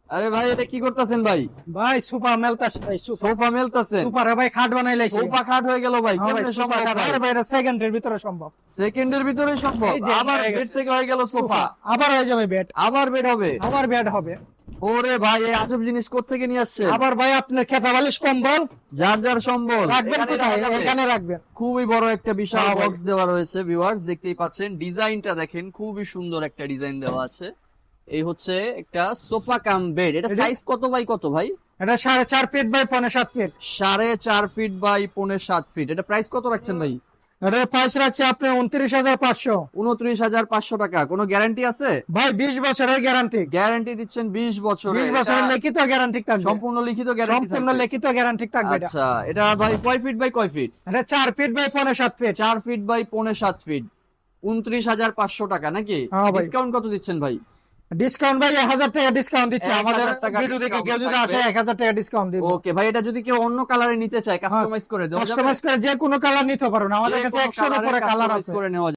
আরে ভাই এটা কি করতেছেন ভাই? ভাই সুপার মেলতাছে ভাই, সোফা মেলতাছেন? সুপার ভাই খাট বানাই লাইছি। সোফা খাট হয়ে গেল ভাই, হ্যাঁ ভাই, কেমনে সুপার সম্ভব খাট। ভাই? আরে ভাই এটা সেকেন্ডের ভিতরে সম্ভব। সেকেন্ডের ভিতরে সম্ভব? এই যে আবার হয়ে বেড গেছে। থেকে হয়ে গেল সোফা, আবার হয়ে যাবে বেড, আবার বেড হবে? আবার বেড হবে। ওরে ভাই এই আজব জিনিস কোত্থেকে নিয়ে আসছেন? আবার ভাই আপনার খেতা বালিশ কম্বল যার যার সম্বল রাখবেন এখানে কোথায়? রাখা যাবে? এখানে রাখবেন। খুবই বড় একটা বিশাল হ্যাঁ ভাই। বক্স দেওয়া রয়েছে ভিউয়ার্স, দেখতেই পাচ্ছেন। ডিজাইনটা দেখেন, খুবই সুন্দর একটা ডিজাইন দেওয়া আছে। এই হচ্ছে একটা সোফা কাম বেড। এটা সাইজ কত বাই কত ভাই? এটা 4.5 feet by 4.5 feet. 4.5 feet by 7.5 feet. এটা প্রাইস কত রাখছেন ভাই? এটা প্রাইস রাখছে আপনি 29,500। 29,500 টাকা। কোনো গ্যারান্টি আছে? ভাই 20 বছরের গ্যারান্টি। গ্যারান্টি দিচ্ছেন 20 বছরের? 20 বছরের এটা লিখিত গ্যারান্টি থাকবে। সম্পূর্ণ লিখিত গ্যারান্টি সম্পূর্ণ লিখিত গ্যারান্টি থাকবে এটা। আচ্ছা, এটা ভাই কয় ফিট বাই কয় ফিট? এটা 4 feet by 4.5 feet. 4 feet by 7.5 feet. 29,500 টাকা নাকি? হ্যাঁ ভাই। ডিসকাউন্ট কত দিচ্ছেন ভাই? ডিসকাউন্ট ভাই 1000 টাকা ডিসকাউন্ট দিচ্ছে। 1000 আমাদের টাকা ভিডিও দেখে discount কেউ যদি আসে থাকবে। 1000 টাকা ডিসকাউন্ট দিব। ওকে ভাই, এটা যদি কেউ অন্য কালারে নিতে চায় কাস্টমাইজ করে দেওয়া যাবে? কাস্টমাইজ করে যে কোনো কালার নিতে পারবেন, আমাদের যে কাছে কোনো 100 এর colour এ উপরে কালার customize আছে। করে নেওয়া